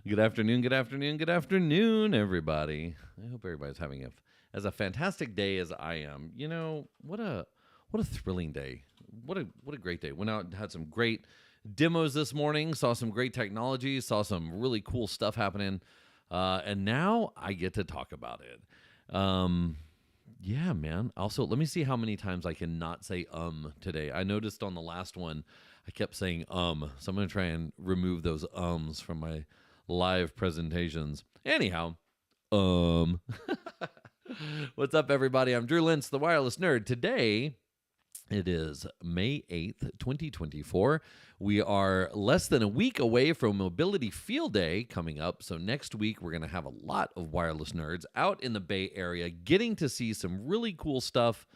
Good afternoon, good afternoon, good afternoon, everybody. I hope everybody's having as a fantastic day as I am. You know, what a thrilling day. What a great day. Went out and had some great demos this morning, saw some great technology, saw some really cool stuff happening. And now I get to talk about it. Yeah, man. Also, let me see how many times I can not say today. I noticed on the last one I kept saying so I'm going to try and remove those ums from my live presentations. Anyhow, what's up, everybody? I'm Drew Lentz, the Wireless Nerd. Today, it is May 8th, 2024. We are less than a week away from Mobility Field Day coming up. So next week, we're going to have a lot of wireless nerds out in the Bay Area getting to see some really cool stuff.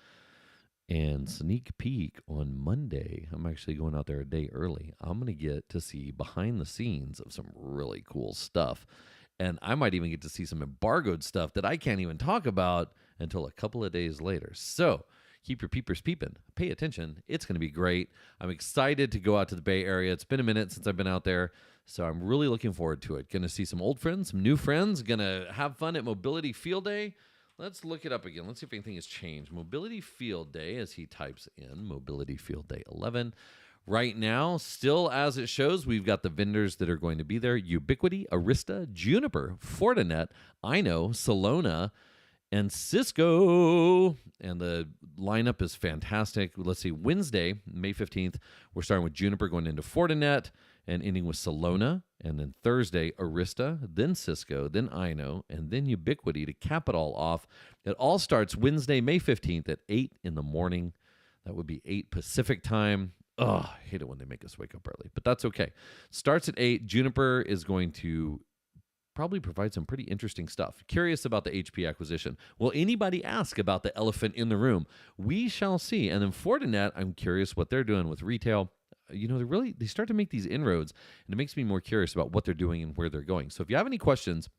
And sneak peek on Monday, I'm actually going out there a day early. I'm going to get to see behind the scenes of some really cool stuff. And I might even get to see some embargoed stuff that I can't even talk about until a couple of days later. So keep your peepers peeping. Pay attention. It's going to be great. I'm excited to go out to the Bay Area. It's been a minute since I've been out there, so I'm really looking forward to it. Going to see some old friends, some new friends. Going to have fun at Mobility Field Day. Let's look it up again. Let's see if anything has changed. Mobility Field Day, as he types in, Mobility Field Day 11. Right now, still as it shows, we've got the vendors that are going to be there. Ubiquiti, Arista, Juniper, Fortinet, Salona, and Cisco. And the lineup is fantastic. Let's see, Wednesday, May 15th, we're starting with Juniper, going into Fortinet, and ending with Salona. And then Thursday, Arista, then Cisco, then and then Ubiquiti to cap it all off. It all starts Wednesday, May 15th at 8 in the morning. That would be 8 Pacific time. Oh, I hate it when they make us wake up early, but that's okay. Starts at 8. Juniper is going to probably provide some pretty interesting stuff. Curious about the HP acquisition. Will anybody ask about the elephant in the room? We shall see. And then Fortinet, I'm curious what they're doing with retail. You know, they start to make these inroads, and it makes me more curious about what they're doing and where they're going. So if you have any questions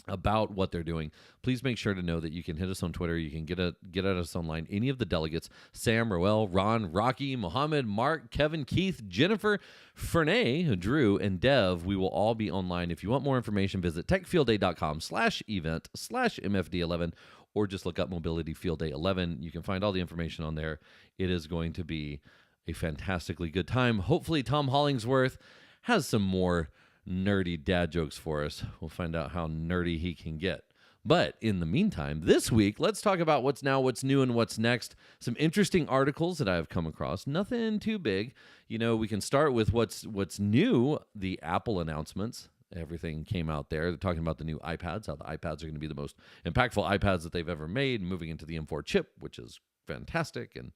about what they're doing, please make sure to know that you can hit us on Twitter. You can get at us online. Any of the delegates, Sam, Roel, Ron, Rocky, Mohammed, Mark, Kevin, Keith, Jennifer, Fray, Drew, and Dev, we will all be online. If you want more information, visit techfieldday.com/event/MFD11, or just look up Mobility Field Day 11. You can find all the information on there. It is going to be a fantastically good time. Hopefully Tom Hollingsworth has some more nerdy dad jokes for us. We'll find out how nerdy he can get. But in the meantime, this week, let's talk about what's new, and what's next. Some interesting articles that I have come across. Nothing too big. You know, we can start with what's new, the Apple announcements. Everything came out there. They're talking about the new iPads, how the iPads are going to be the most impactful iPads that they've ever made, moving into the M4 chip, which is fantastic and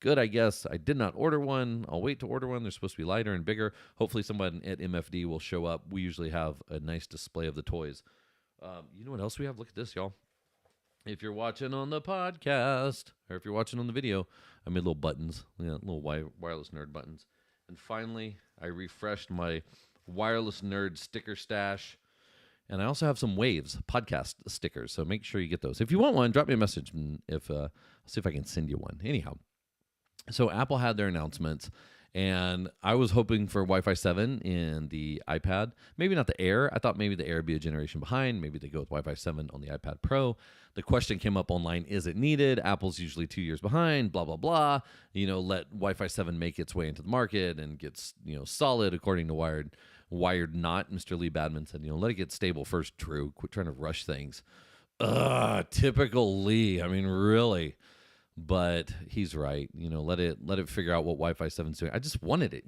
good, I guess. I did not order one. I'll wait to order one. They're supposed to be lighter and bigger. Hopefully someone at MFD will show up. We usually have a nice display of the toys. You know what else we have? Look at this, y'all. If you're watching on the podcast, or if you're watching on the video, I made little buttons, little wireless nerd buttons. And finally, I refreshed my wireless nerd sticker stash. And I also have some Waves podcast stickers, so make sure you get those. If you want one, drop me a message, and I'll see if I can send you one. Anyhow. So Apple had their announcements, and I was hoping for Wi-Fi 7 in the iPad. Maybe not the Air. I thought maybe the Air would be a generation behind. Maybe they go with Wi-Fi 7 on the iPad Pro. The question came up online, is it needed? Apple's usually 2 years behind, blah, blah, blah. Let Wi-Fi 7 make its way into the market and gets, solid according to Wired Not. Mr. Lee Badman said, let it get stable first, Drew. Quit trying to rush things. Typical Lee. I mean, really. But he's right. Let it figure out what Wi-Fi 7 is doing. I just wanted it.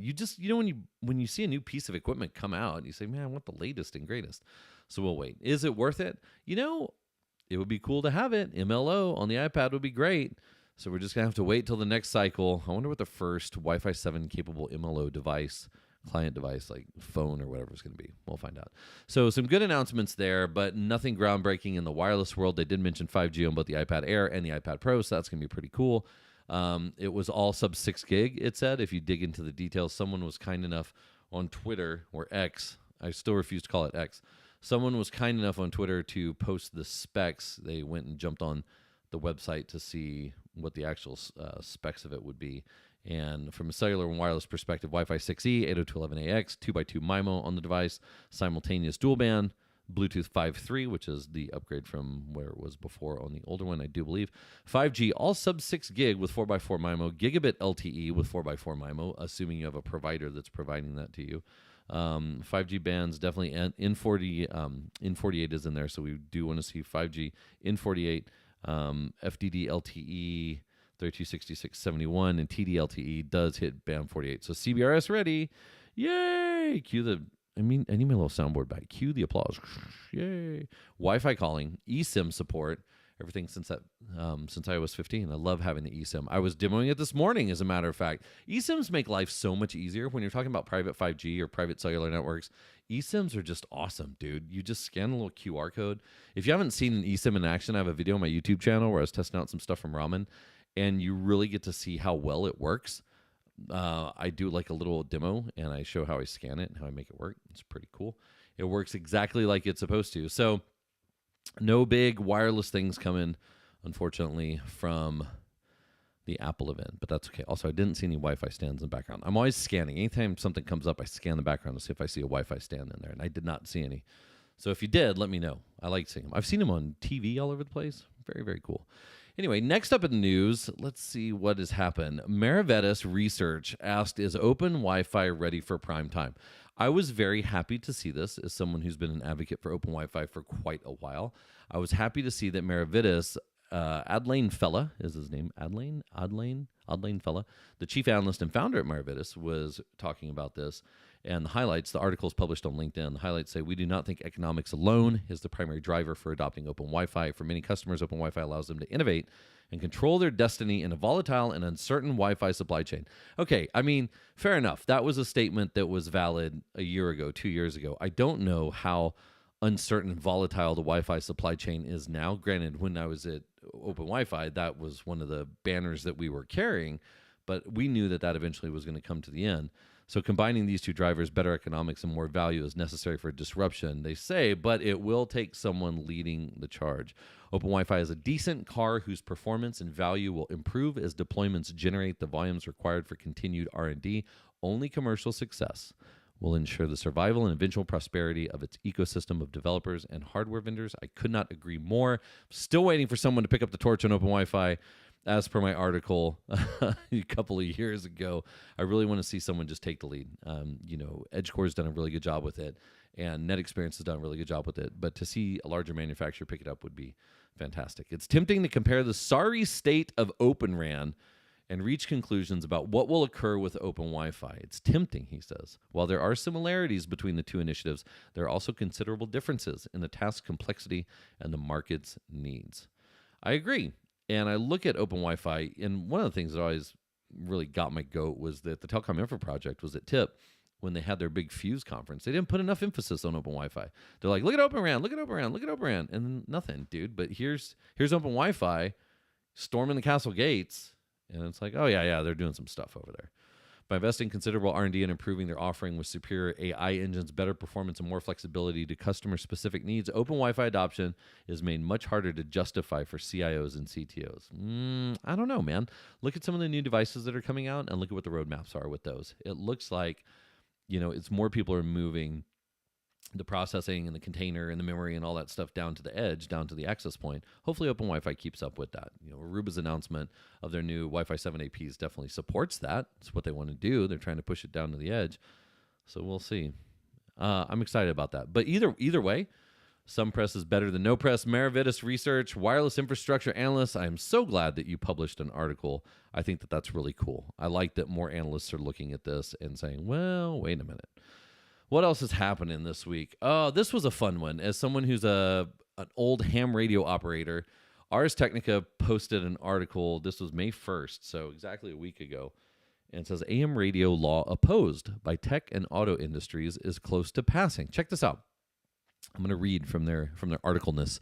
When you see a new piece of equipment come out, you say, man, I want the latest and greatest. So we'll wait. Is it worth it? It would be cool to have it. MLO on the iPad would be great. So we're just going to have to wait till the next cycle. I wonder what the first Wi-Fi 7 capable MLO device, client device, like phone or whatever it's going to be. We'll find out. So some good announcements there, but nothing groundbreaking in the wireless world. They did mention 5G on both the iPad Air and the iPad Pro, so that's going to be pretty cool. It was all sub 6 gig, it said. If you dig into the details, someone was kind enough on Twitter, or X, I still refuse to call it X. Someone was kind enough on Twitter to post the specs. They went and jumped on the website to see what the actual specs of it would be. And from a cellular and wireless perspective, Wi-Fi 6E, 802.11ax, 2x2 MIMO on the device, simultaneous dual band, Bluetooth 5.3, which is the upgrade from where it was before on the older one, I do believe. 5G, all sub 6 gig with 4x4 MIMO, gigabit LTE with 4x4 MIMO, assuming you have a provider that's providing that to you. 5G bands definitely, and in48 is in there, so we do want to see 5G in 48, FDD LTE 326671, and TD LTE does hit band 48. So CBRS ready, yay! Cue the. I need my little soundboard back. Cue the applause. Yay! Wi-Fi calling, eSIM support, everything since iOS 15. I love having the eSIM. I was demoing it this morning, as a matter of fact. eSIMs make life so much easier when you're talking about private 5G or private cellular networks. eSIMs are just awesome, dude. You just scan a little QR code. If you haven't seen an eSIM in action, I have a video on my YouTube channel where I was testing out some stuff from Ramen, and you really get to see how well it works. I do like a little demo, and I show how I scan it and how I make it work. It's pretty cool. It works exactly like it's supposed to. So no big wireless things coming, unfortunately, from the Apple event, but that's okay. Also, I didn't see any Wi-Fi stands in the background. I'm always scanning. Anytime something comes up, I scan the background to see if I see a Wi-Fi stand in there, and I did not see any. So if you did, let me know. I like seeing them. I've seen them on TV all over the place. Very, very cool. Anyway, next up in the news, let's see what has happened. Maravetis Research asked, is open Wi-Fi ready for prime time? I was very happy to see this as someone who's been an advocate for open Wi-Fi for quite a while. I was happy to see that Maravetis, Adlane Fella is his name, Adlane Fella, the chief analyst and founder at Maravetis, was talking about this. And the highlights, the articles published on LinkedIn, the highlights say, we do not think economics alone is the primary driver for adopting open Wi-Fi. For many customers, open Wi-Fi allows them to innovate and control their destiny in a volatile and uncertain Wi-Fi supply chain. Okay, I mean, fair enough. That was a statement that was valid a year ago, 2 years ago. I don't know how uncertain and volatile the Wi-Fi supply chain is now. Granted, when I was at Open Wi-Fi, that was one of the banners that we were carrying, but we knew that eventually was going to come to the end. So combining these two drivers, better economics and more value, is necessary for disruption, they say, but it will take someone leading the charge. Open Wi-Fi is a decent car whose performance and value will improve as deployments generate the volumes required for continued R&D. Only commercial success will ensure the survival and eventual prosperity of its ecosystem of developers and hardware vendors. I could not agree more. Still waiting for someone to pick up the torch on Open Wi-Fi. As per my article a couple of years ago, I really want to see someone just take the lead. EdgeCore has done a really good job with it, and NetExperience has done a really good job with it. But to see a larger manufacturer pick it up would be fantastic. It's tempting to compare the sorry state of Open RAN and reach conclusions about what will occur with open Wi-Fi. It's tempting, he says. While there are similarities between the two initiatives, there are also considerable differences in the task complexity and the market's needs. I agree. And I look at open Wi-Fi, and one of the things that always really got my goat was that the Telecom Infra Project was at TIP when they had their big Fuse conference. They didn't put enough emphasis on open Wi-Fi. They're like, look at Open RAN, look at Open RAN, look at Open RAN, and nothing, dude. But here's open Wi-Fi storming the castle gates, and it's like, oh yeah, they're doing some stuff over there. By investing considerable R&D and improving their offering with superior AI engines, better performance, and more flexibility to customer-specific needs, open Wi-Fi adoption is made much harder to justify for CIOs and CTOs. I don't know, man. Look at some of the new devices that are coming out and look at what the roadmaps are with those. It looks like, it's more people are moving the processing and the container and the memory and all that stuff down to the edge, down to the access point. Hopefully Open Wi-Fi keeps up with that. Aruba's announcement of their new Wi-Fi 7 APs definitely supports that. It's what they want to do. They're trying to push it down to the edge. So we'll see. I'm excited about that. But either way, some press is better than no press. Maravetis Research, wireless infrastructure analyst. I am so glad that you published an article. I think that that's really cool. I like that more analysts are looking at this and saying, well, wait a minute. What else is happening this week? Oh, this was a fun one. As someone who's an old ham radio operator, Ars Technica posted an article. This was May 1st, so exactly a week ago. And it says, AM radio law opposed by tech and auto industries is close to passing. Check this out. I'm going to read from their articleness.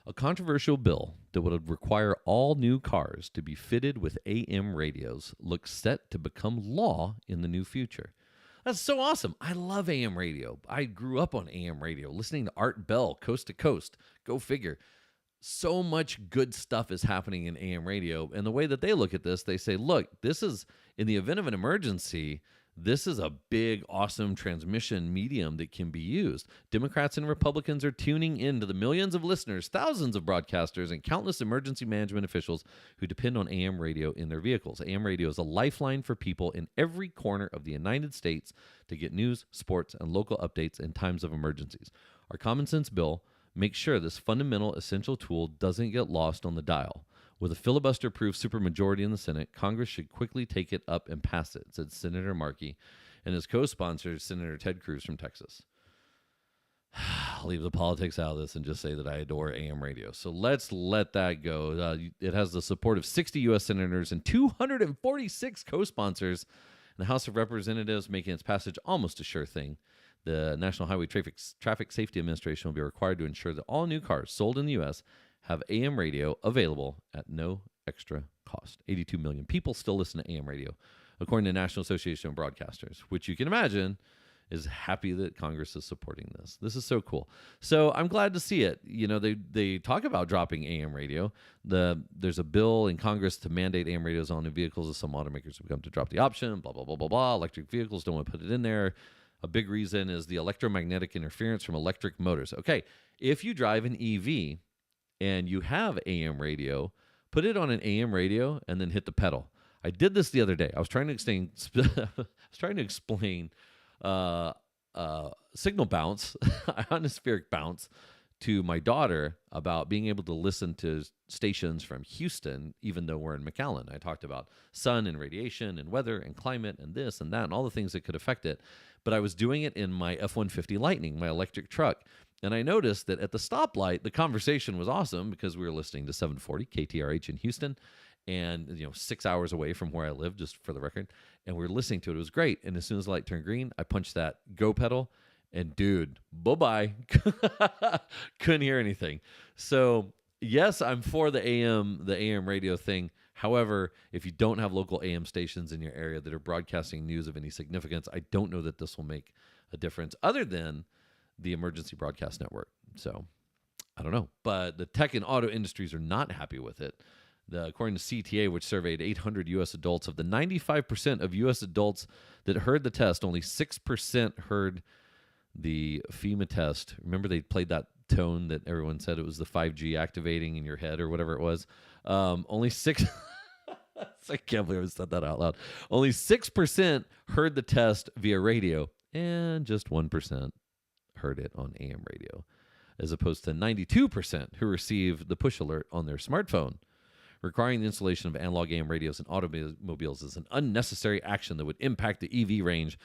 A controversial bill that would require all new cars to be fitted with AM radios looks set to become law in the new future. That's so awesome. I love AM radio. I grew up on AM radio, listening to Art Bell, Coast to Coast. Go figure. so much good stuff is happening in AM radio. And the way that they look at this, they say, look, this is, in the event of an emergency, this is a big, awesome transmission medium that can be used. Democrats and Republicans are tuning in to the millions of listeners, thousands of broadcasters, and countless emergency management officials who depend on AM radio in their vehicles. AM radio is a lifeline for people in every corner of the United States to get news, sports, and local updates in times of emergencies. Our common sense bill makes sure this fundamental, essential tool doesn't get lost on the dial. With a filibuster-proof supermajority in the Senate, Congress should quickly take it up and pass it, said Senator Markey, and his co-sponsor, Senator Ted Cruz from Texas. I'll leave the politics out of this and just say that I adore AM radio. So let's let that go. It has the support of 60 U.S. senators and 246 co-sponsors in the House of Representatives, making its passage almost a sure thing. The National Highway Traffic Safety Administration will be required to ensure that all new cars sold in the U.S. have AM radio available at no extra cost. 82 million people still listen to AM radio, according to the National Association of Broadcasters, which you can imagine is happy that Congress is supporting this. This is so cool. So I'm glad to see it. You know, they talk about dropping AM radio. There's a bill in Congress to mandate AM radios on new vehicles, as some automakers have come to drop the option, blah, blah, blah, blah, blah. Electric vehicles don't want to put it in there. A big reason is the electromagnetic interference from electric motors. Okay, if you drive an EV and you have AM radio, put it on an AM radio and then hit the pedal. I did this the other day. I was trying to explain signal bounce, ionospheric bounce, to my daughter about being able to listen to stations from Houston, even though we're in McAllen. I talked about sun and radiation and weather and climate and this and that and all the things that could affect it. But I was doing it in my F-150 Lightning, my electric truck. And I noticed that at the stoplight, the conversation was awesome because we were listening to 740 KTRH in Houston and, 6 hours away from where I live, just for the record. And we were listening to it. It was great. And as soon as the light turned green, I punched that go pedal. And dude, bye-bye. Couldn't hear anything. So yes, I'm for the AM radio thing. However, if you don't have local AM stations in your area that are broadcasting news of any significance, I don't know that this will make a difference other than the Emergency Broadcast Network. So I don't know. But the tech and auto industries are not happy with it. According to CTA, which surveyed 800 U.S. adults, of the 95% of U.S. adults that heard the test, only 6% heard the FEMA test. Remember they played that tone that everyone said it was the 5G activating in your head or whatever it was? Only 6... I can't believe I said that out loud. Only 6% heard the test via radio, and just 1% heard it on AM radio, as opposed to 92% who received the push alert on their smartphone. Requiring the installation of analog AM radios in automobiles is an unnecessary action that would impact the EV range.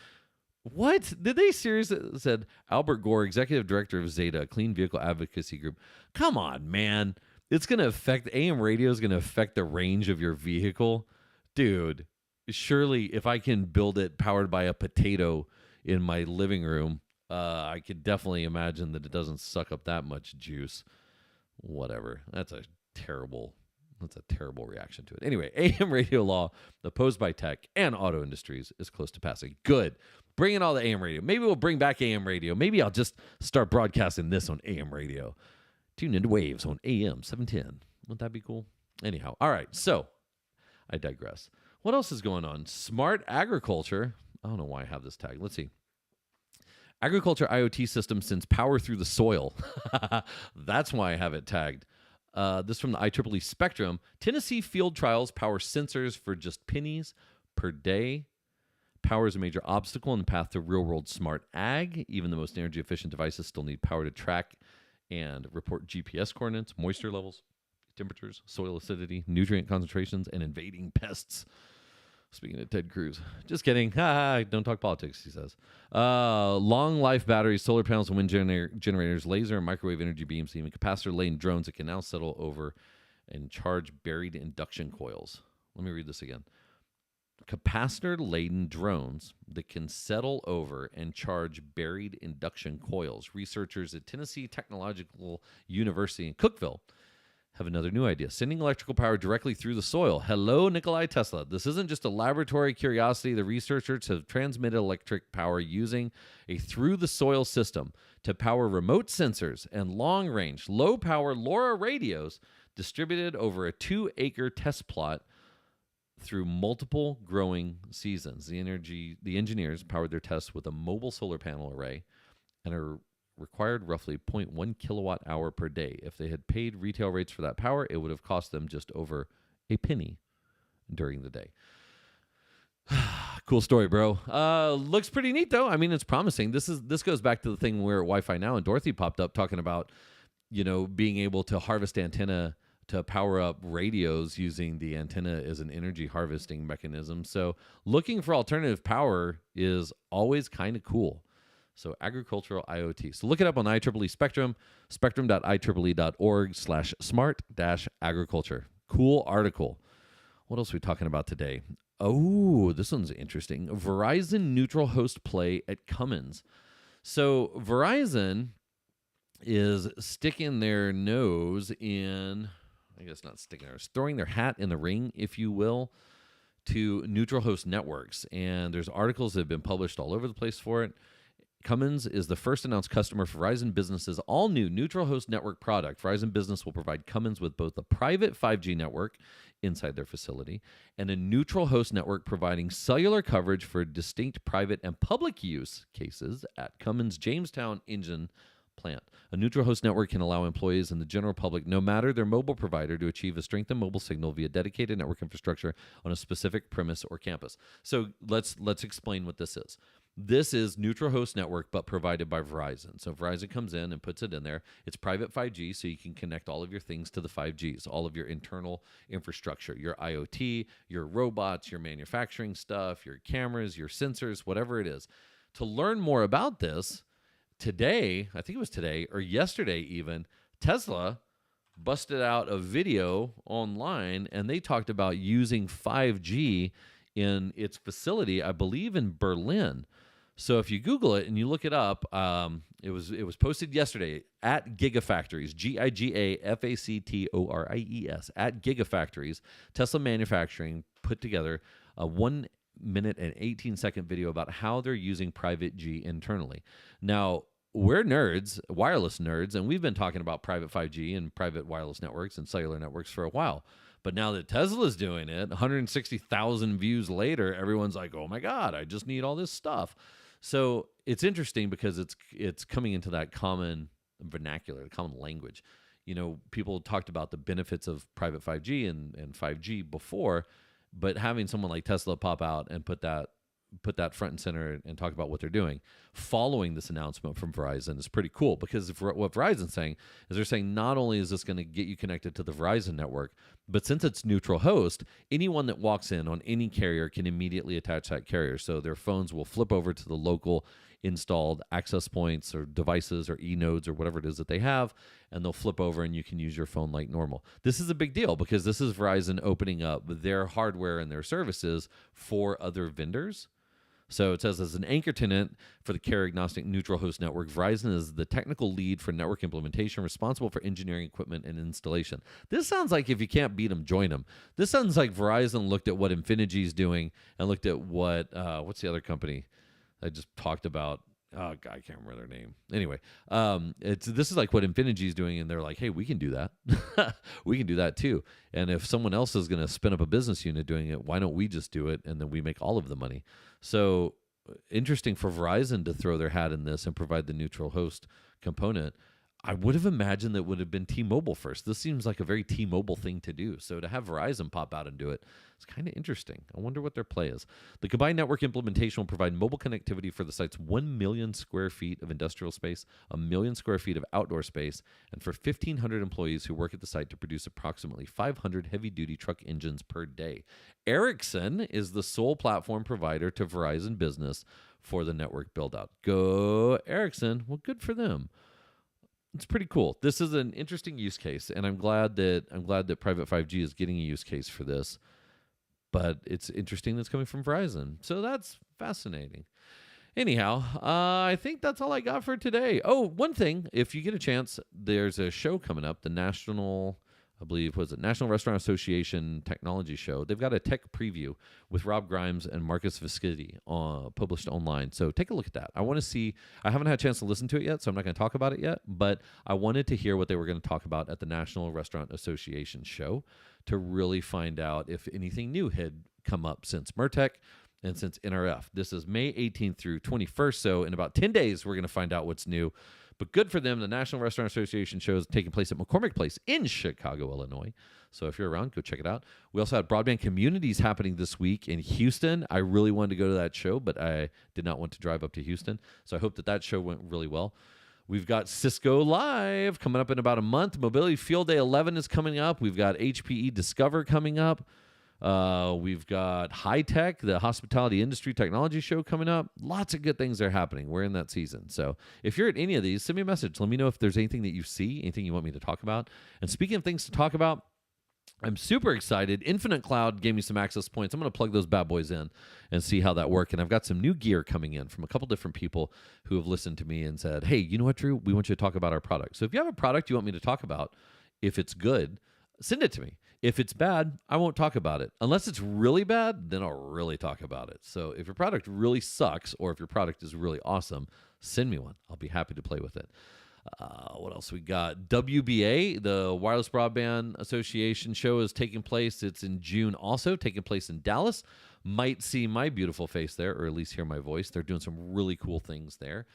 What? Did they seriously? Said Albert Gore, executive director of Zeta, a clean vehicle advocacy group. Come on, man. It's going to affect, AM radio is going to affect the range of your vehicle. Dude, surely if I can build it powered by a potato in my living room, I could definitely imagine that it doesn't suck up that much juice. Whatever. That's a terrible reaction to it. Anyway, AM radio law opposed by tech and auto industries is close to passing. Good. Bring in all the AM radio. Maybe we'll bring back AM radio. Maybe I'll just start broadcasting this on AM radio. Tune into Waves on AM 710. Wouldn't that be cool? Anyhow, all right. So I digress. What else is going on? Smart agriculture. I don't know why I have this tag. Let's see. Agriculture IoT system sends power through the soil. That's why I have it tagged. This from the IEEE Spectrum. Tennessee field trials power sensors for just pennies per day. Power is a major obstacle in the path to real-world smart ag. Even the most energy-efficient devices still need power to track and report GPS coordinates, moisture levels, temperatures, soil acidity, nutrient concentrations, and invading pests. Speaking of Ted Cruz. Just kidding. Don't talk politics, he says. Long life batteries, solar panels, and wind generators, laser and microwave energy beams, even capacitor-laden drones that can now settle over and charge buried induction coils. Let me read this again. Capacitor-laden drones that can settle over and charge buried induction coils. Researchers at Tennessee Technological University in Cookeville have another new idea. Sending electrical power directly through the soil. Hello, Nikolai Tesla. This isn't just a laboratory curiosity. The researchers have transmitted electric power using a through-the-soil system to power remote sensors and long-range, low-power LoRa radios distributed over a 2-acre test plot through multiple growing seasons. The engineers powered their tests with a mobile solar panel array and are required roughly 0.1 kilowatt hour per day. If they had paid retail rates for that power, it would have cost them just over a penny during the day. Cool story, bro. Looks pretty neat, though. I mean, it's promising. This goes back to the thing where Wi-Fi Now and Dorothy popped up talking about, being able to harvest antenna to power up radios using the antenna as an energy harvesting mechanism. So looking for alternative power is always kind of cool. So agricultural IoT. So look it up on IEEE Spectrum, spectrum.ieee.org/smart-agriculture. Cool article. What else are we talking about today? Oh, this one's interesting. Verizon neutral host play at Cummins. So Verizon is sticking their nose in, I guess not sticking their, throwing their hat in the ring, if you will, to neutral host networks. And there's articles that have been published all over the place for it. Cummins is the first announced customer for Verizon Business's all-new neutral host network product. Verizon Business will provide Cummins with both a private 5G network inside their facility and a neutral host network providing cellular coverage for distinct private and public use cases at Cummins' Jamestown engine plant. A neutral host network can allow employees and the general public, no matter their mobile provider, to achieve a strengthened mobile signal via dedicated network infrastructure on a specific premise or campus. So let's explain what this is. This is neutral host network, but provided by Verizon. So Verizon comes in and puts it in there. It's private 5G, so you can connect all of your things to the 5Gs, all of your internal infrastructure, your IoT, your robots, your manufacturing stuff, your cameras, your sensors, whatever it is. To learn more about this, today, I think it was today or yesterday even, Tesla busted out a video online, and they talked about using 5G in its facility, I believe in Berlin. So if you Google it and you look it up, it was posted yesterday at Gigafactories, Gigafactories, at Gigafactories. Tesla Manufacturing put together a 1 minute and 18-second video about how they're using private G internally. Now, we're nerds, wireless nerds, and we've been talking about private 5G and private wireless networks and cellular networks for a while. But now that Tesla's doing it, 160,000 views later, everyone's like, oh my God, I just need all this stuff. So it's interesting because it's coming into that common vernacular, common language. People talked about the benefits of private 5G and 5G before, but having someone like Tesla pop out and put that front and center and talk about what they're doing following this announcement from Verizon is pretty cool, because what Verizon's saying is they're saying not only is this going to get you connected to the Verizon network, but since it's neutral host, anyone that walks in on any carrier can immediately attach that carrier. So their phones will flip over to the local installed access points or devices or e-nodes or whatever it is that they have, and they'll flip over and you can use your phone like normal. This is a big deal because this is Verizon opening up their hardware and their services for other vendors. So it says, as an anchor tenant for the carrier-agnostic neutral host network, Verizon is the technical lead for network implementation, responsible for engineering equipment and installation. This sounds like if you can't beat them, join them. This sounds like Verizon looked at what Infinity's doing and looked at what, what's the other company I just talked about? Oh, God, I can't remember their name. Anyway, this is like what Infinity's doing, and they're like, hey, we can do that. We can do that too. And if someone else is going to spin up a business unit doing it, why don't we just do it, and then we make all of the money? So interesting for Verizon to throw their hat in this and provide the neutral host component. I would have imagined that would have been T-Mobile first. This seems like a very T-Mobile thing to do. So to have Verizon pop out and do it, it's kind of interesting. I wonder what their play is. The combined network implementation will provide mobile connectivity for the site's 1 million square feet of industrial space, 1 million square feet of outdoor space, and for 1,500 employees who work at the site to produce approximately 500 heavy-duty truck engines per day. Ericsson is the sole platform provider to Verizon Business for the network build-out. Go Ericsson. Well, good for them. It's pretty cool. This is an interesting use case, and I'm glad that private 5G is getting a use case for this. But it's interesting that's coming from Verizon, so that's fascinating. Anyhow, I think that's all I got for today. Oh, one thing, if you get a chance, there's a show coming up, the National I believe, was it National Restaurant Association Technology Show. They've got a tech preview with Rob Grimes and Marcus Viscitti published online. So take a look at that. I want to see, I haven't had a chance to listen to it yet, so I'm not going to talk about it yet, but I wanted to hear what they were going to talk about at the National Restaurant Association show to really find out if anything new had come up since Mertech and since NRF. This is May 18th through 21st, so in about 10 days, we're going to find out what's new. But good for them. The National Restaurant Association show is taking place at McCormick Place in Chicago, Illinois. So if you're around, go check it out. We also had Broadband Communities happening this week in Houston. I really wanted to go to that show, but I did not want to drive up to Houston. So I hope that show went really well. We've got Cisco Live coming up in about a month. Mobility Field Day 11 is coming up. We've got HPE Discover coming up. We've got High Tech, the hospitality industry technology show coming up. Lots of good things are happening. We're in that season. So if you're at any of these, send me a message. Let me know if there's anything that you see, anything you want me to talk about. And speaking of things to talk about, I'm super excited. Infinite Cloud gave me some access points. I'm going to plug those bad boys in and see how that works. And I've got some new gear coming in from a couple different people who have listened to me and said, hey, you know what, Drew? We want you to talk about our product. So if you have a product you want me to talk about, if it's good, send it to me. If it's bad, I won't talk about it. Unless it's really bad, then I'll really talk about it. So if your product really sucks or if your product is really awesome, send me one. I'll be happy to play with it. What else we got? WBA, the Wireless Broadband Association show is taking place. It's in June also, taking place in Dallas. Might see my beautiful face there, or at least hear my voice. They're doing some really cool things there.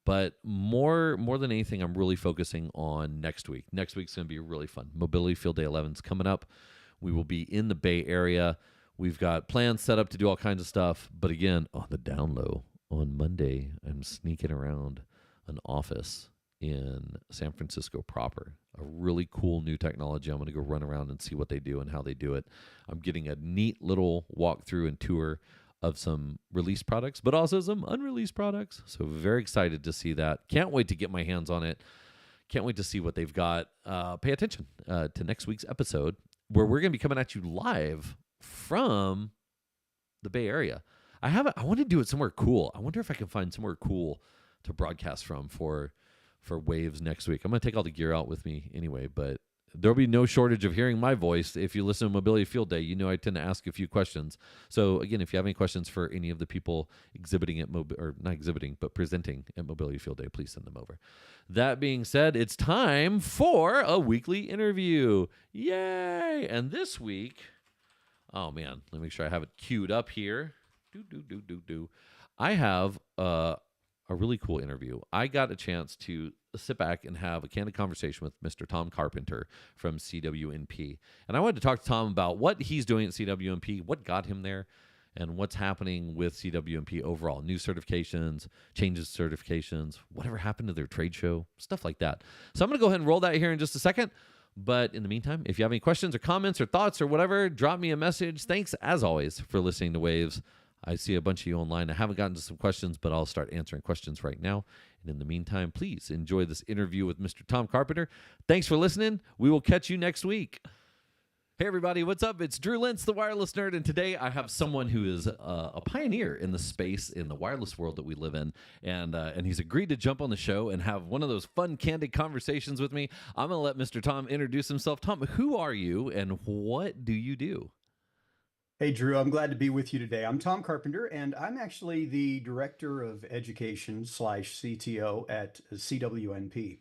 But more than anything, I'm really focusing on next week. Next week's going to be really fun. Mobility Field Day 11 is coming up. We will be in the Bay Area. We've got plans set up to do all kinds of stuff. But again, on the down low, on Monday, I'm sneaking around an office in San Francisco proper. A really cool new technology. I'm going to go run around and see what they do and how they do it. I'm getting a neat little walkthrough and tour of some released products, but also some unreleased products. So very excited to see that. Can't wait to get my hands on it. Can't wait to see what they've got. Pay attention to next week's episode where we're going to be coming at you live from the Bay Area. I want to do it somewhere cool. I wonder if I can find somewhere cool to broadcast from for Waves next week. I'm going to take all the gear out with me anyway, but there'll be no shortage of hearing my voice. If you listen to Mobility Field Day, you know I tend to ask a few questions. So again, if you have any questions for any of the people exhibiting at or not exhibiting, but presenting at Mobility Field Day, please send them over. That being said, it's time for a weekly interview. Yay! And this week, oh man, let me make sure I have it queued up here. I have a really cool interview. I got a chance to sit back and have a candid conversation with Mr. Tom Carpenter from CWNP. And I wanted to talk to Tom about what he's doing at CWNP, what got him there, and what's happening with CWNP overall. New certifications, changes to certifications, whatever happened to their trade show, stuff like that. So I'm going to go ahead and roll that here in just a second. But in the meantime, if you have any questions or comments or thoughts or whatever, drop me a message. Thanks, as always, for listening to Waves. I see a bunch of you online. I haven't gotten to some questions, but I'll start answering questions right now. And in the meantime, please enjoy this interview with Mr. Tom Carpenter. Thanks for listening. We will catch you next week. Hey, everybody. What's up? It's Drew Lentz, the Wireless Nerd. And today I have someone who is a pioneer in the space, in the wireless world that we live in. And he's agreed to jump on the show and have one of those fun, candid conversations with me. I'm going to let Mr. Tom introduce himself. Tom, who are you and what do you do? Hey, Drew, I'm glad to be with you today. I'm Tom Carpenter, and I'm actually the Director of Education / CTO at CWNP.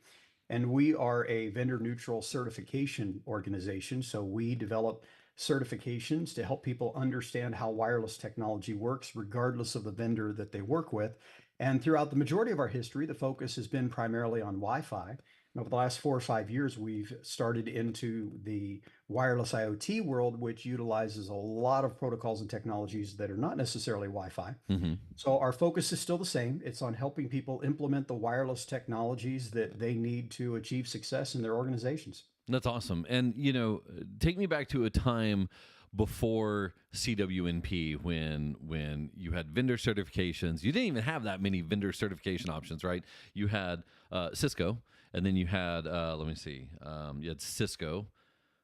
And we are a vendor-neutral certification organization. So we develop certifications to help people understand how wireless technology works, regardless of the vendor that they work with. And throughout the majority of our history, the focus has been primarily on Wi-Fi. And over the last 4 or 5 years, we've started into the wireless IoT world, which utilizes a lot of protocols and technologies that are not necessarily Wi-Fi. Mm-hmm. So our focus is still the same. It's on helping people implement the wireless technologies that they need to achieve success in their organizations. That's awesome. And, you know, take me back to a time before CWNP when you had vendor certifications. You didn't even have that many vendor certification options, right? You had Cisco, and then you had, you had Cisco.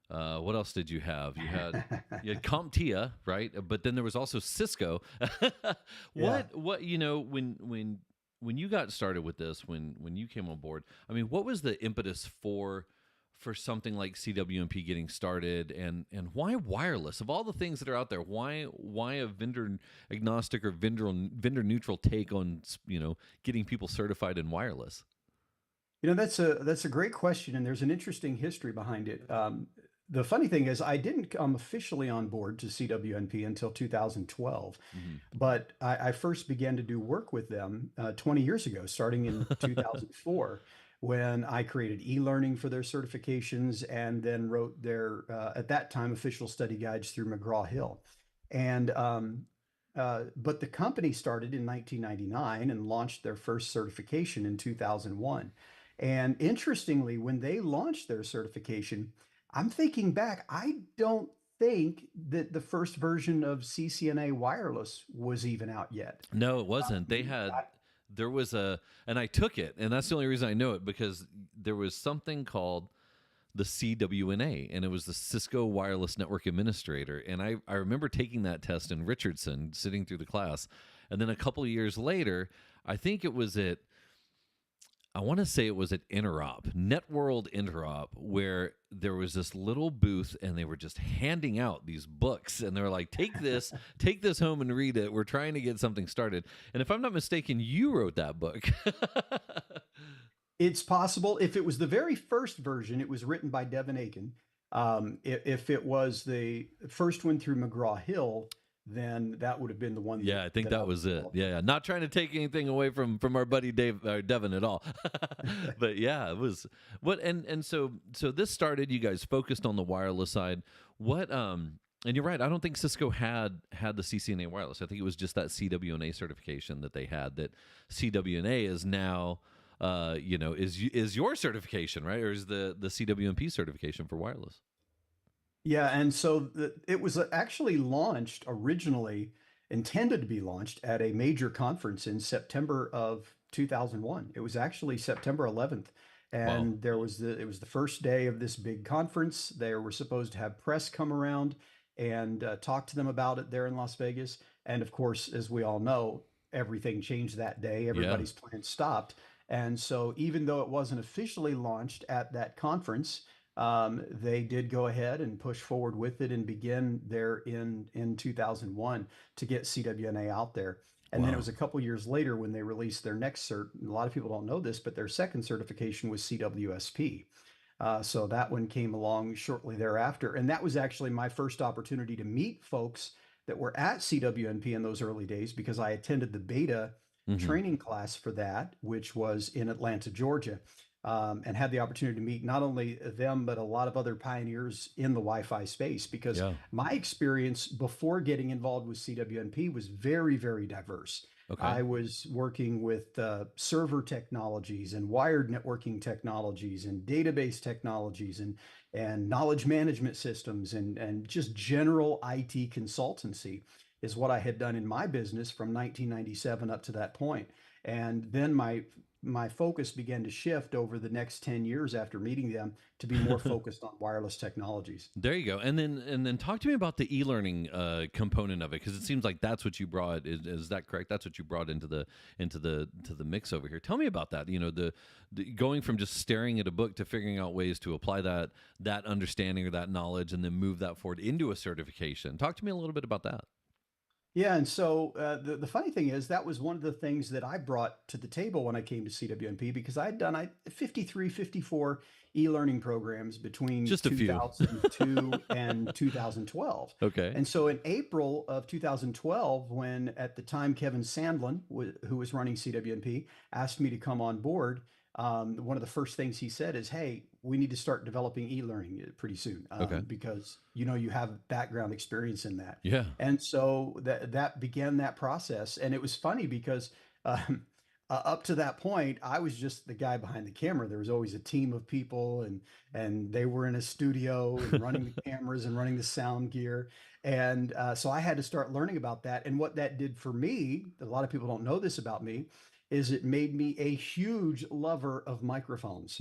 What else did you have? You had CompTIA, right? But then there was also Cisco. What you know, when you got started with this, when you came on board, I mean, what was the impetus for for something like CWNP getting started, and why wireless? Of all the things that are out there, why a vendor agnostic or vendor neutral take on getting people certified in wireless? That's a great question, and there's an interesting history behind it. The funny thing is, I didn't come officially on board to CWNP until 2012, Hmm. but I first began to do work with them 20 years ago, starting in 2004, when I created e-learning for their certifications and then wrote their, at that time, official study guides through McGraw-Hill. And but the company started in 1999 and launched their first certification in 2001. And interestingly, when they launched their certification, I'm thinking back, I don't think that the first version of CCNA wireless was even out yet. No, it wasn't. They had I, there was a and I took it, and that's the only reason I know it, because there was something called the CWNA, and it was the Cisco Wireless Network Administrator. And I remember taking that test in Richardson, sitting through the class. And then a couple of years later, I think it was at, I want to say it was at Interop, Networld Interop, where there was this little booth and they were just handing out these books. And they were like, take this home and read it. We're trying to get something started. And if I'm not mistaken, you wrote that book. it's possible. If it was the very first version, it was written by Devin Aiken. If it was the first one through McGraw-Hill, then that would have been the one Yeah, I think that I that was it. developed. Yeah, not trying to take anything away from our buddy Dave Devin at all, but yeah, it was what and so this started. You guys focused on the wireless side. What and you're right. I don't think Cisco had the CCNA wireless. I think it was just that CWNA certification that they had. That CWNA is now, is your certification, right, or is the CWNP certification for wireless? Yeah, and so it was actually launched originally, intended to be launched at a major conference in September of 2001. It was actually September 11th, Wow. and it was the first day of this big conference. They were supposed to have press come around and talk to them about it there in Las Vegas. And of course, as we all know, everything changed that day. Yeah. Everybody's plans stopped. And so even though it wasn't officially launched at that conference, they did go ahead and push forward with it and begin there in 2001 to get CWNA out there. And then it Wow. was a couple years later when they released their next cert. A lot of people don't know this, but their second certification was CWSP. So that one came along shortly thereafter. And that was actually my first opportunity to meet folks that were at CWNP in those early days because I attended the beta Hmm. training class for that, which was in Atlanta, Georgia, and had the opportunity to meet not only them, but a lot of other pioneers in the Wi-Fi space. Because Yeah. my experience before getting involved with CWNP was very, very diverse. Okay. I was working with server technologies and wired networking technologies and database technologies and knowledge management systems and just general IT consultancy is what I had done in my business from 1997 up to that point. And then my focus began to shift over the next 10 years after meeting them to be more focused on wireless technologies. There you go. And then talk to me about the e-learning component of it, because it seems like that's what you brought. Is that correct? That's what you brought into the mix over here. Tell me about that. The going from just staring at a book to figuring out ways to apply that understanding or that knowledge, and then move that forward into a certification. Talk to me a little bit about that. Yeah, and so the funny thing is that was one of the things that I brought to the table when I came to CWNP because I had done 53, 54 e-learning programs between Just a few. 2002 and 2012. Okay. And so in April of 2012, when at the time Kevin Sandlin, who was running CWNP, asked me to come on board, one of the first things he said is, "Hey, we need to start developing e-learning pretty soon Okay. because you have background experience in that." Yeah. And so that began that process. And it was funny because up to that point, I was just the guy behind the camera. There was always a team of people, and they were in a studio and running the cameras and running the sound gear. And so I had to start learning about that. And what that did for me, a lot of people don't know this about me, is it made me a huge lover of microphones.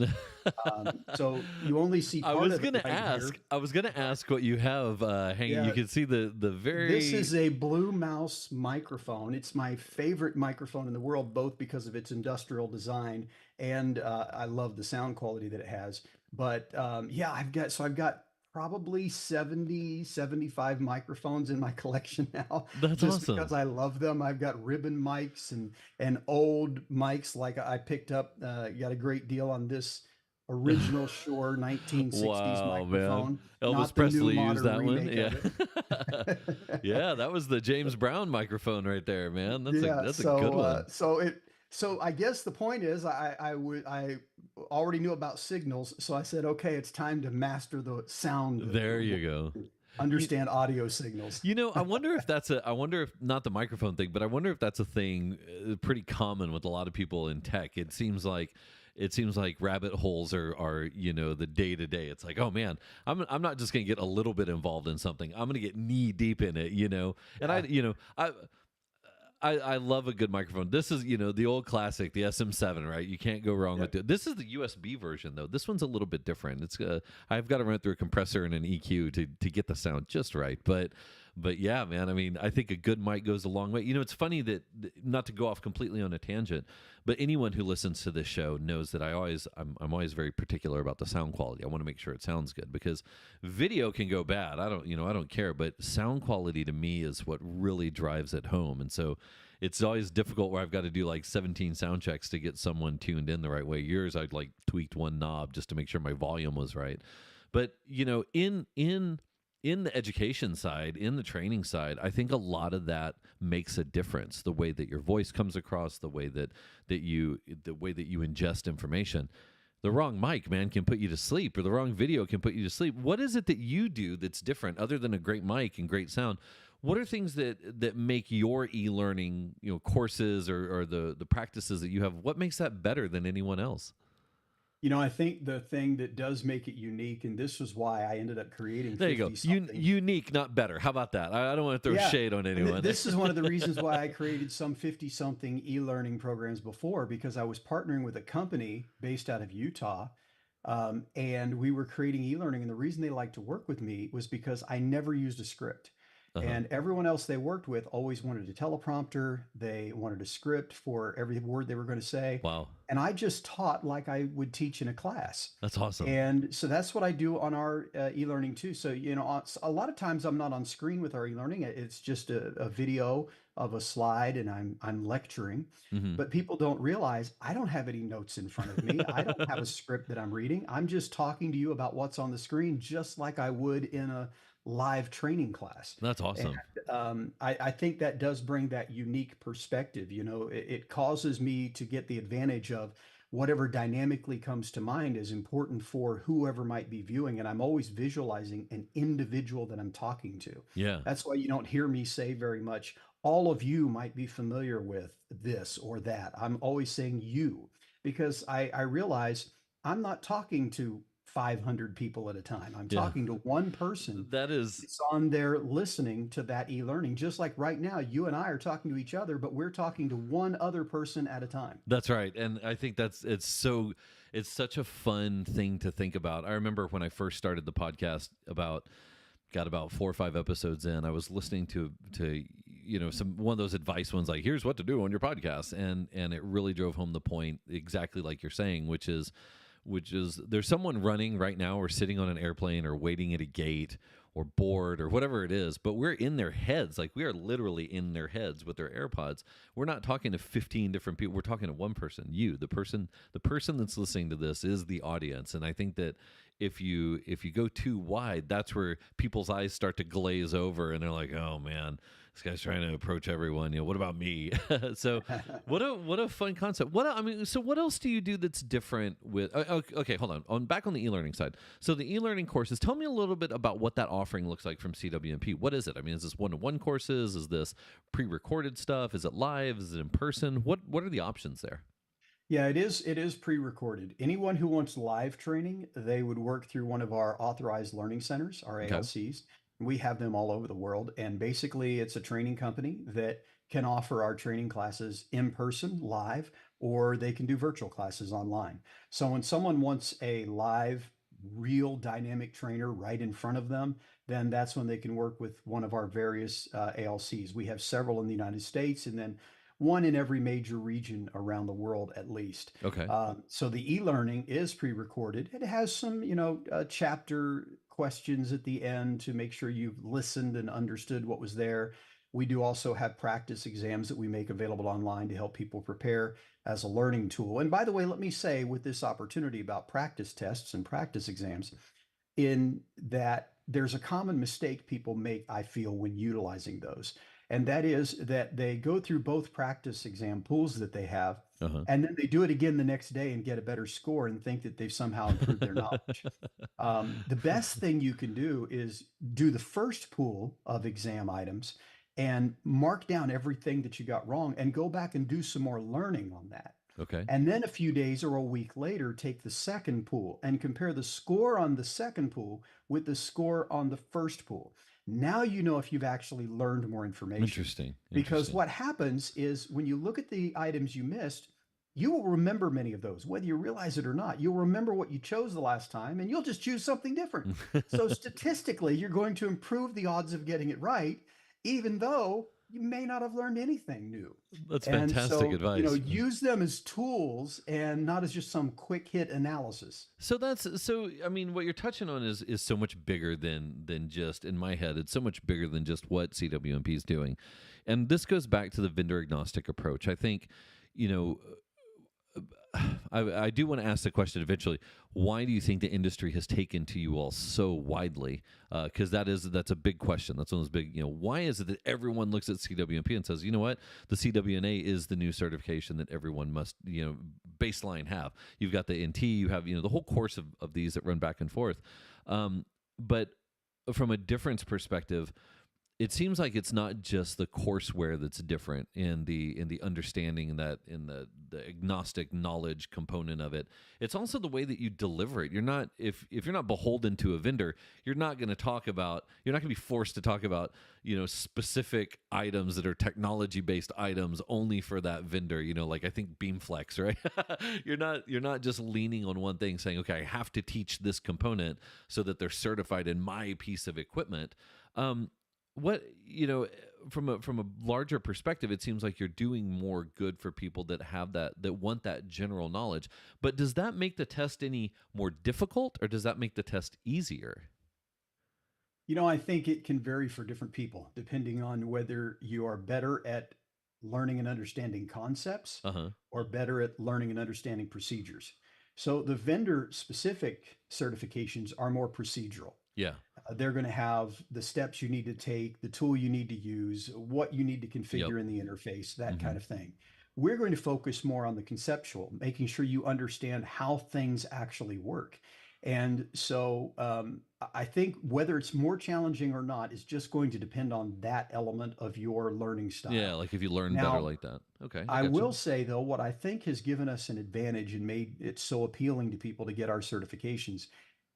So you only see I part was of it gonna right here. ask. I was gonna ask what you have hanging. You Yeah, can see the this very. is a Blue Mouse microphone. It's my favorite microphone in the world, both because of its industrial design and I love the sound quality that it has. But yeah, I've got probably 70, 75 microphones in my collection now, That's just because awesome. I love them. I've got ribbon mics and old mics. Like I picked up, got a great deal on this original Shure 1960s Wow, man. microphone, Elvis not the new Presley used modern that one. remake Yeah. of it. Yeah, that was the James Brown microphone right there, man. Yeah, That's a good one. so I guess the point is I already knew about signals, so I said, okay, it's time to master the sound, There you go. You, understand audio signals. I wonder if I wonder if not the microphone thing, but I wonder if that's a thing pretty common with a lot of people in tech. It seems like rabbit holes are the day to day. It's like, oh man, I'm not just gonna get a little bit involved in something. I'm gonna get knee deep in it, And Yeah, I love a good microphone. This is, the old classic, the SM7, right? You can't go wrong yeah. with it. This is the USB version, though. This one's a little bit different. I've got to run it through a compressor and an EQ to get the sound just right. But yeah, man. I mean, I think a good mic goes a long way. It's funny that not to go off completely on a tangent, but anyone who listens to this show knows that I'm always very particular about the sound quality. I want to make sure it sounds good because video can go bad. I don't care, but sound quality to me is what really drives it home. And so it's always difficult where I've got to do like 17 sound checks to get someone tuned in the right way. Yours, I'd like tweaked one knob just to make sure my volume was right. But in the education side, in the training side, I think a lot of that makes a difference. The way that your voice comes across, the way that you ingest information. The wrong mic, man, can put you to sleep, or the wrong video can put you to sleep. What is it that you do that's different, other than a great mic and great sound? What are things that make your e-learning, courses or the practices that you have? What makes that better than anyone else? I think the thing that does make it unique, and this was why I ended up creating There you go. 50 something. Unique, not better. How about that? I don't want to throw Yeah. shade on And anyone. this is one of the reasons why I created some 50 something e-learning programs before, because I was partnering with a company based out of Utah. And we were creating e-learning. And the reason they liked to work with me was because I never used a script. Uh-huh. And everyone else they worked with always wanted a teleprompter. They wanted a script for every word they were going to say. Wow. And I just taught like I would teach in a class. That's awesome. And so that's what I do on our e-learning too. So, a lot of times I'm not on screen with our e-learning. It's just a video of a slide and I'm lecturing. Hmm. But people don't realize I don't have any notes in front of me. I don't have a script that I'm reading. I'm just talking to you about what's on the screen, just like I would in a live training class. That's And awesome. I think that does bring that unique perspective. It causes me to get the advantage of whatever dynamically comes to mind is important for whoever might be viewing. And I'm always visualizing an individual that I'm talking to. Yeah. That's why you don't hear me say very much, all of you might be familiar with this or that. I'm always saying you because I realize I'm not talking to 500 people at a time. I'm Yeah. talking to one person That is that's on there listening to that e-learning. Just like right now, you and I are talking to each other, but we're talking to one other person at a time. That's right. And I think it's such a fun thing to think about. I remember when I first started the podcast got about 4 or 5 episodes in, I was listening to some one of those advice ones like here's what to do on your podcast and it really drove home the point exactly like you're saying, which is there's someone running right now or sitting on an airplane or waiting at a gate or bored or whatever it is, but we're in their heads. Like we are literally in their heads with their AirPods. We're not talking to 15 different people. We're talking to one person. You, the person that's listening to this is the audience. And I think that if you go too wide, that's where people's eyes start to glaze over and they're like, oh man, this guy's trying to approach everyone. What about me? So what a fun concept. So what else do you do that's different with okay, hold on. Back on the e-learning side. So the e-learning courses, tell me a little bit about what that offering looks like from CWNP. What is it? I mean, is this one-to-one courses? Is this pre-recorded stuff? Is it live? Is it in person? What are the options there? Yeah, it is pre-recorded. Anyone who wants live training, they would work through one of our authorized learning centers, our Okay. ALCs. We have them all over the world. And basically, it's a training company that can offer our training classes in person, live, or they can do virtual classes online. So when someone wants a live, real dynamic trainer right in front of them, then that's when they can work with one of our various ALCs. We have several in the United States, and then one in every major region around the world at least. Okay. So the e-learning is pre-recorded. It has some, chapter questions at the end to make sure you've listened and understood what was there. We do also have practice exams that we make available online to help people prepare as a learning tool. And by the way, let me say with this opportunity about practice tests and practice exams, in that there's a common mistake people make, I feel, when utilizing those. And that is that they go through both practice exam pools that they have, Uh-huh. and then they do it again the next day and get a better score and think that they've somehow improved their knowledge. The best thing you can do is do the first pool of exam items and mark down everything that you got wrong and go back and do some more learning on that. Okay. And then a few days or a week later, take the second pool and compare the score on the second pool with the score on the first pool. Now you know if you've actually learned more information. Interesting. Because what happens is when you look at the items you missed, you will remember many of those, whether you realize it or not. You'll remember what you chose the last time, and you'll just choose something different. So statistically, you're going to improve the odds of getting it right, even though you may not have learned anything new. That's And fantastic so, advice. use them as tools and not as just some quick hit analysis. So I mean, what you're touching on is so much bigger than just, in my head, it's so much bigger than just what CWNP is doing. And this goes back to the vendor agnostic approach. I think, I do want to ask the question eventually, why do you think the industry has taken to you all so widely? Because that's a big question. That's one of those big, why is it that everyone looks at CWNP and says, you know what, the CWNA is the new certification that everyone must, baseline have. You've got the NT, you have, the whole course of these that run back and forth. But from a difference perspective, it seems like it's not just the courseware that's different in the understanding that in the agnostic knowledge component of it. It's also the way that you deliver it. You're not if you're not beholden to a vendor, you're not going to be forced to talk about, specific items that are technology based items only for that vendor, like I think Beamflex, right? You're not just leaning on one thing saying, okay, I have to teach this component so that they're certified in my piece of equipment. What from a larger perspective, it seems like you're doing more good for people that have that want that general knowledge. But does that make the test any more difficult, or does that make the test easier? I think it can vary for different people, depending on whether you are better at learning and understanding concepts or better at learning and understanding procedures. So the vendor specific certifications are more procedural. Yeah. They're going to have the steps you need to take, the tool you need to use, what you need to configure in the interface, that kind of thing. We're going to focus more on the conceptual, making sure you understand how things actually work. And so I think whether it's more challenging or not is just going to depend on that element of your learning style. Yeah, like if you learn better like that. Okay. I will say, though, what I think has given us an advantage and made it so appealing to people to get our certifications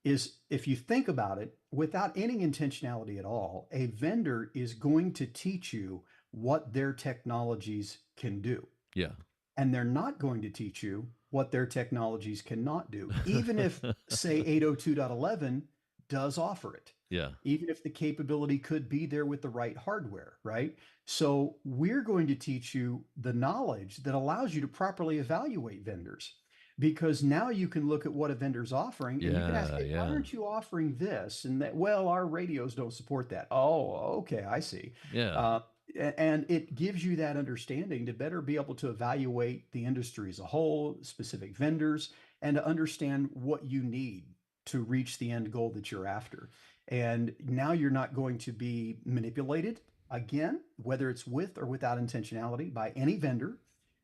is, if you think about it, without any intentionality at all, a vendor is going to teach you what their technologies can do. Yeah. And they're not going to teach you what their technologies cannot do, even if, say, 802.11 does offer it. Yeah. Even if the capability could be there with the right hardware, right? So we're going to teach you the knowledge that allows you to properly evaluate vendors. Because now you can look at what a vendor's offering, and you can ask, hey, why aren't you offering this? And that, well, our radios don't support that. Oh, okay, I see. Yeah. And it gives you that understanding to better be able to evaluate the industry as a whole, specific vendors, and to understand what you need to reach the end goal that you're after. And now you're not going to be manipulated, again, whether it's with or without intentionality, by any vendor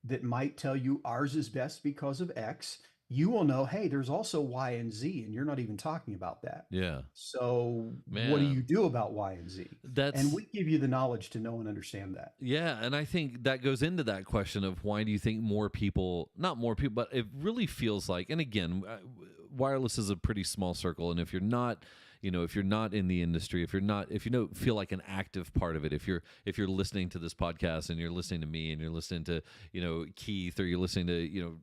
that might tell you ours is best because of X. You will know, hey, there's also Y and Z, and you're not even talking about that. Yeah. So what do you do about Y and Z? And we give you the knowledge to know and understand that. Yeah, and I think that goes into that question of why do you think more people, not more people, but it really feels like, and again, wireless is a pretty small circle, and if you're not in the industry, if you don't feel like an active part of it, if you're listening to this podcast and you're listening to me and you're listening to, Keith, or you're listening to,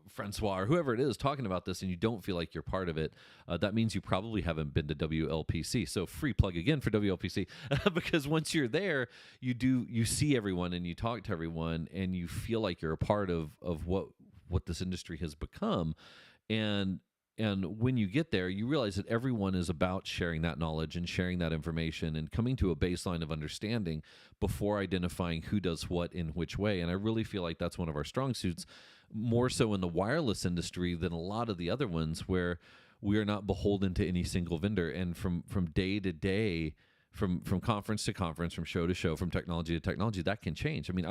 Francois or whoever it is talking about this and you don't feel like you're part of it, that means you probably haven't been to WLPC. So free plug again for WLPC because once you're there, you see everyone and you talk to everyone and you feel like you're a part of what this industry has become. And when you get there, you realize that everyone is about sharing that knowledge and sharing that information and coming to a baseline of understanding before identifying who does what in which way. And I really feel like that's one of our strong suits, more so in the wireless industry than a lot of the other ones, where we are not beholden to any single vendor. And from day to day, from conference to conference, from show to show, from technology to technology, that can change. I mean,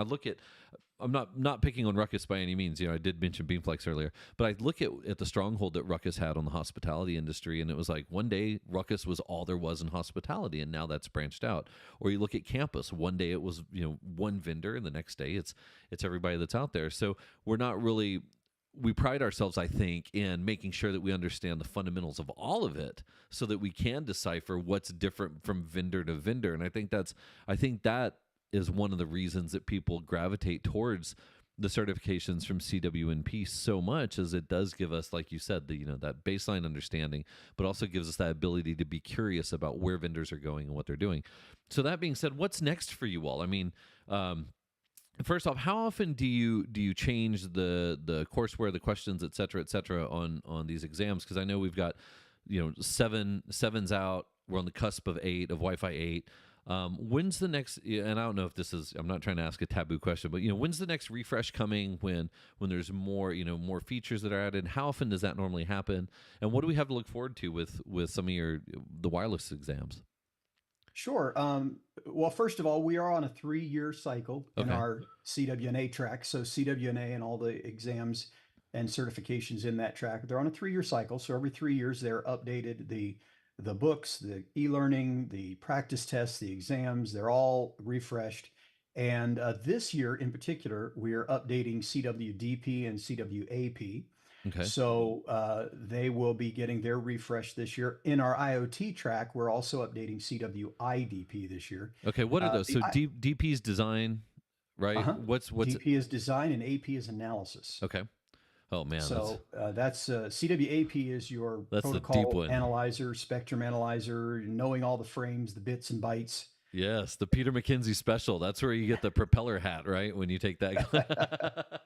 I'm not picking on Ruckus by any means. I did mention Beamflex earlier, but I look at the stronghold that Ruckus had on the hospitality industry, and it was like one day Ruckus was all there was in hospitality, and now that's branched out. Or you look at campus, one day it was one vendor, and the next day it's everybody that's out there. So we pride ourselves, I think, in making sure that we understand the fundamentals of all of it so that we can decipher what's different from vendor to vendor. And I think that is one of the reasons that people gravitate towards the certifications from CWNP so much, as it does give us, like you said, that baseline understanding, but also gives us that ability to be curious about where vendors are going and what they're doing. So that being said, what's next for you all? I mean, first off, how often do you change the courseware, the questions, et cetera, on these exams? Because I know we've got seven's out. We're on the cusp of Wi-Fi 8. When's the next? And I don't know if this is. I'm not trying to ask a taboo question, but when's the next refresh coming? When there's more more features that are added? How often does that normally happen? And what do we have to look forward to with some of the wireless exams? Sure. Well, first of all, we are on a 3-year cycle in Okay. our CWNA track. So CWNA and all the exams and certifications in that track, they're on a 3-year cycle. So every 3 years, they're updated. The books, the e-learning, the practice tests, the exams, they're all refreshed. And this year in particular, we're updating CWDP and CWAP. Okay. So they will be getting their refresh this year. In our IoT track, we're also updating CWIDP this year. Okay. What are those? So DP's design, right? Uh-huh. What's DP is design and AP is analysis. Okay. Oh man. So that's CWAP is your That's the deep protocol one. analyzer, spectrum analyzer, knowing all the frames, the bits and bytes. Yes, the Peter McKenzie special. That's where you get the propeller hat, right? When you take that.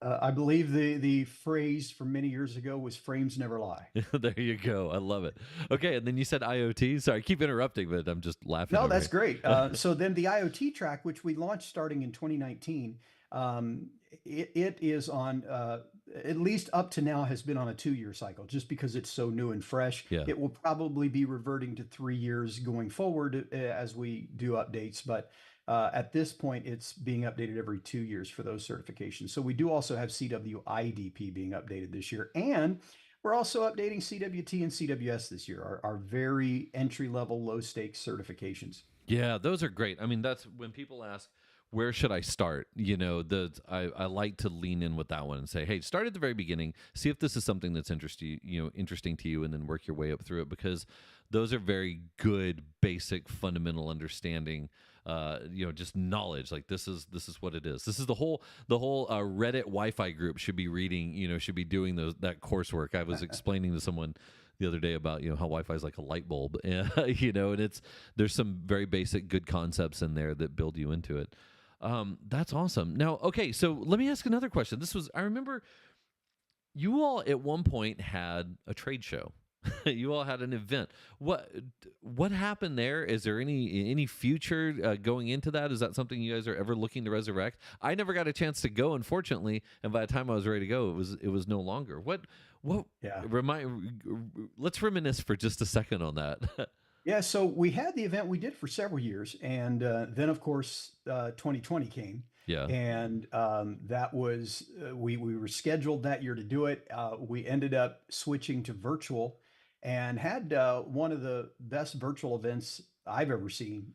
I believe the phrase from many years ago was "frames never lie." There you go. I love it. Okay, and then you said IoT. Sorry, I keep interrupting, but I'm just laughing. No, over that's here. great. So then the IoT track, which we launched starting in 2019, it is on, at least up to now, has been on a 2-year cycle just because it's so new and fresh. Yeah. It will probably be reverting to 3 years going forward as we do updates. But at this point, it's being updated every 2 years for those certifications. So we do also have CWIDP being updated this year. And we're also updating CWT and CWS this year, our very entry-level, low-stakes certifications. Yeah, those are great. I mean, that's when people ask, where should I start? I like to lean in with that one and say, hey, start at the very beginning, see if this is something that's interesting to you, and then work your way up through it, because those are very good, basic, fundamental understanding. Just knowledge. Like this is what it is. This is the whole Reddit Wi-Fi group should be reading. Should be doing that coursework. I was explaining to someone the other day about how Wi-Fi is like a light bulb, and there's some very basic good concepts in there that build you into it. That's awesome. Now, okay, so let me ask another question. I remember you all at one point had a trade show. You all had an event. What happened there? Is there any future going into that? Is that something you guys are ever looking to resurrect? I never got a chance to go, unfortunately, and by the time I was ready to go, it was no longer. What? Yeah. Let's reminisce for just a second on that. Yeah, so we had the event we did for several years, and then of course 2020 came. Yeah. And that was we were scheduled that year to do it. We ended up switching to virtual, and had one of the best virtual events I've ever seen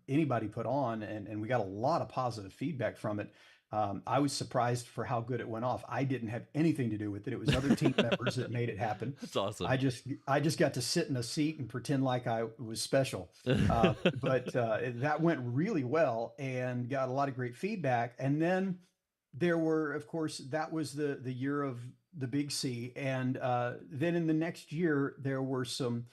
anybody put on, and we got a lot of positive feedback from it. I was surprised for how good it went off. I didn't have anything to do with it. It was other team members that made it happen. That's awesome. I just got to sit in a seat and pretend like I was special. But that went really well and got a lot of great feedback. And then There were, of course, that was the year of the big C, and then in the next year there were some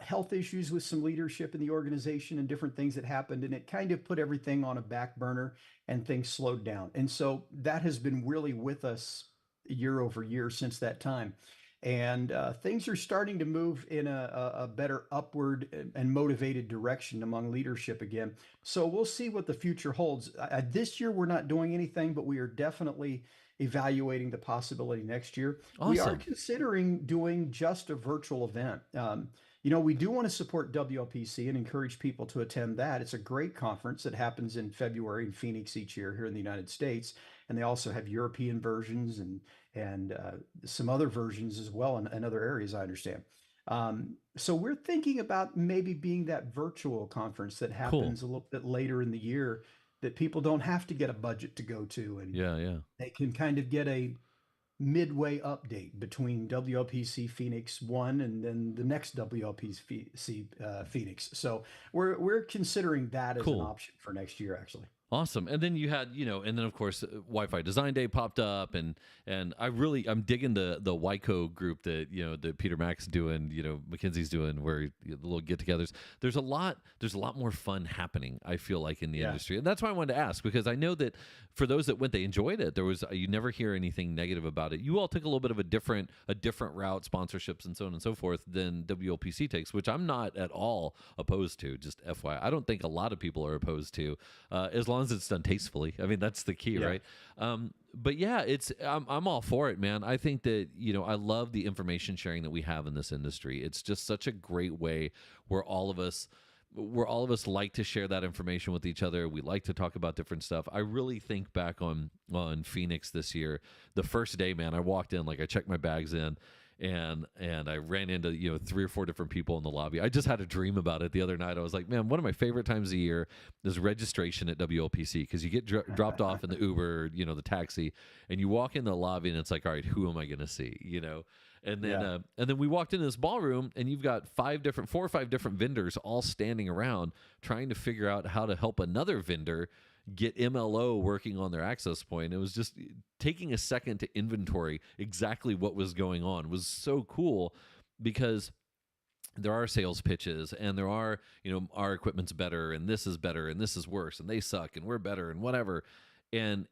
health issues with some leadership in the organization and different things that happened, and it kind of put everything on a back burner, and things slowed down. And so that has been really with us year over year since that time. And things are starting to move in a better upward and motivated direction among leadership again. So we'll see what the future holds. This year, we're not doing anything, but we are definitely evaluating the possibility next year. We are Awesome. considering doing just a virtual event. We do want to support WLPC and encourage people to attend that. It's a great conference that happens in February in Phoenix each year here in the United States, and they also have European versions and some other versions as well in other areas, I understand. So we're thinking about maybe being that virtual conference that Cool. happens a little bit later in the year that people don't have to get a budget to go to, and Yeah, yeah. they can kind of get a midway update between WLPC Phoenix 1 and then the next WLPC Phoenix. So we're considering that as an Cool. option for next year, actually. Awesome. And then you had, and then of course Wi-Fi Design Day popped up, and I'm digging the WICO group that Peter Mack's doing, McKinsey's doing, where the little get-togethers. There's a lot more fun happening, I feel like, in the Yeah. industry. And that's why I wanted to ask, because I know that for those that went, they enjoyed it. You never hear anything negative about it. You all took a little bit of a different route, sponsorships and so on and so forth, than WLPC takes, which I'm not at all opposed to. Just FYI, I don't think a lot of people are opposed to, as long as it's done tastefully. I mean, that's the key, Yeah. right? But yeah, I'm all for it, man. I think that I love the information sharing that we have in this industry. It's just such a great way where all of us like to share that information with each other. We like to talk about different stuff. I really think back on Phoenix this year. The first day, man, I walked in, like I checked my bags in, and I ran into 3 or 4 different people in the lobby. I just had a dream about it the other night. I was like, man, one of my favorite times of year is registration at WLPC, because you get dropped off in the Uber, the taxi, and you walk in the lobby, and it's like, all right, who am I going to see? And then Yeah. and then we walked into this ballroom, and you've got 4 or 5 different vendors all standing around trying to figure out how to help another vendor get MLO working on their access point. It was just taking a second to inventory exactly what was going on. It was so cool, because there are sales pitches, and there are, our equipment's better, and this is better, and this is worse, and they suck, and we're better, and whatever. And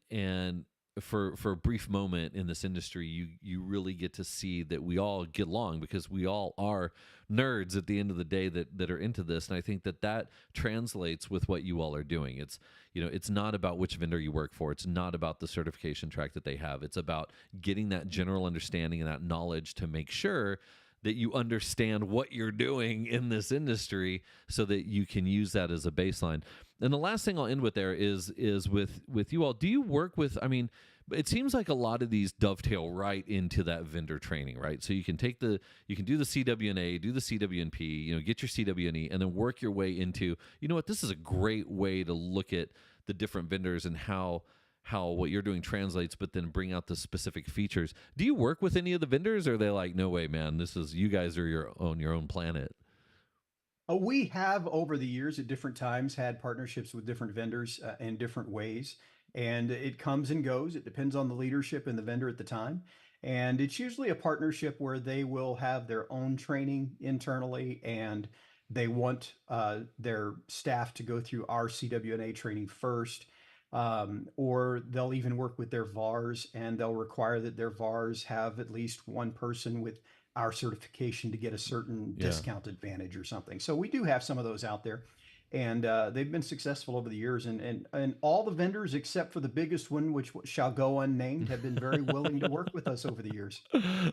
for a brief moment in this industry, you really get to see that we all get along, because we all are nerds at the end of the day that are into this. And I think that translates with what you all are doing. It's not about which vendor you work for. It's not about the certification track that they have. It's about getting that general understanding and that knowledge to make sure that you understand what you're doing in this industry, so that you can use that as a baseline. And the last thing I'll end with there is with you all. Do you work with, I mean, it seems like a lot of these dovetail right into that vendor training, right? So you can do the CWNA, do the CWNP, get your CWNE, and then work your way into, this is a great way to look at the different vendors and how what you're doing translates, but then bring out the specific features. Do you work with any of the vendors, or are they like, no way, man, you guys are your own planet? We have over the years at different times had partnerships with different vendors in different ways, and it comes and goes. It depends on the leadership and the vendor at the time. And it's usually a partnership where they will have their own training internally, and they want their staff to go through our CWNA training first. Or they'll even work with their VARs, and they'll require that their VARs have at least one person with our certification to get a certain Yeah. discount advantage or something. So we do have some of those out there, and they've been successful over the years. And all the vendors except for the biggest one, which shall go unnamed, have been very willing to work with us over the years.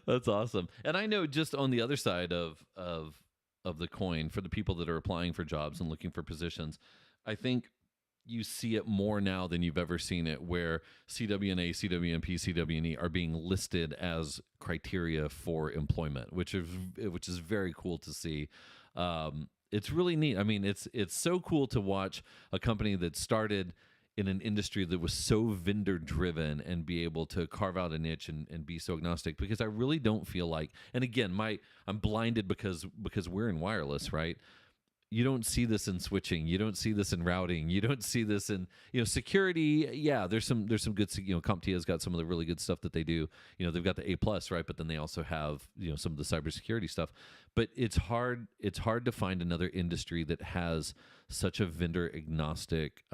That's awesome. And I know, just on the other side of the coin, for the people that are applying for jobs and looking for positions, I think you see it more now than you've ever seen it, where CWNA, CWNP, CWNE are being listed as criteria for employment, which is very cool to see. It's really neat. I mean, it's so cool to watch a company that started in an industry that was so vendor driven and be able to carve out a niche and be so agnostic, because I really don't feel like, and again, I'm blinded because we're in wireless, right? you don't see this in switching. You don't see this in routing. You don't see this in, security. Yeah, there's some good, CompTIA's got some of the really good stuff that they do. They've got the A plus, right? But then they also have, some of the cybersecurity stuff. But it's hard to find another industry that has such a vendor agnostic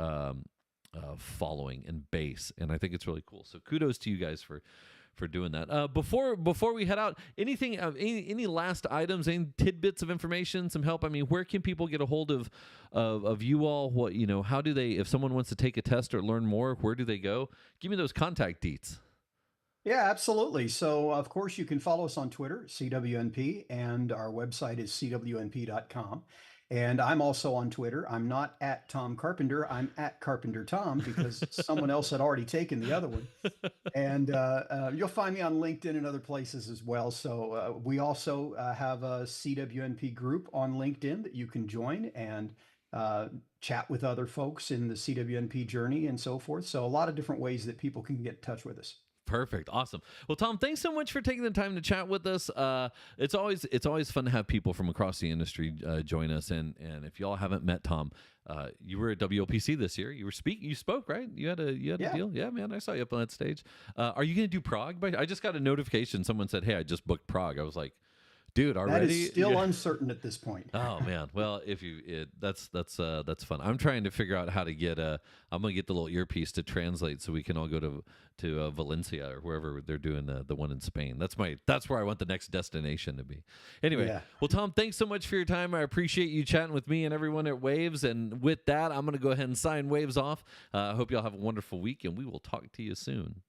following and base. And I think it's really cool. So kudos to you guys for doing that. Before we head out, anything, any last items, any tidbits of information, some help? I mean, where can people get a hold of you all? What, how do they, if someone wants to take a test or learn more, where do they go? Give me those contact deets. Yeah, absolutely. So, of course, you can follow us on Twitter, CWNP, and our website is cwnp.com. And I'm also on Twitter. I'm not at Tom Carpenter. I'm at Carpenter Tom because someone else had already taken the other one. And you'll find me on LinkedIn and other places as well. So we also have a CWNP group on LinkedIn that you can join and chat with other folks in the CWNP journey and so forth. So a lot of different ways that people can get in touch with us. Perfect. Awesome. Well, Tom, thanks so much for taking the time to chat with us. It's always fun to have people from across the industry join us. And if y'all haven't met Tom, you were at WOPC this year. You spoke, right? You had a deal. Yeah, man. I saw you up on that stage. Are you going to do Prague? I just got a notification. Someone said, "Hey, I just booked Prague." I was like, dude, already? That is still uncertain at this point. Oh man. Well, that's fun. I'm trying to figure out how to get I'm gonna get the little earpiece to translate so we can all go to Valencia or wherever they're doing the one in Spain. That's where I want the next destination to be. Anyway, Yeah. Well, Tom, thanks so much for your time. I appreciate you chatting with me and everyone at Waves. And with that, I'm gonna go ahead and sign Waves off. I hope y'all have a wonderful week, and we will talk to you soon.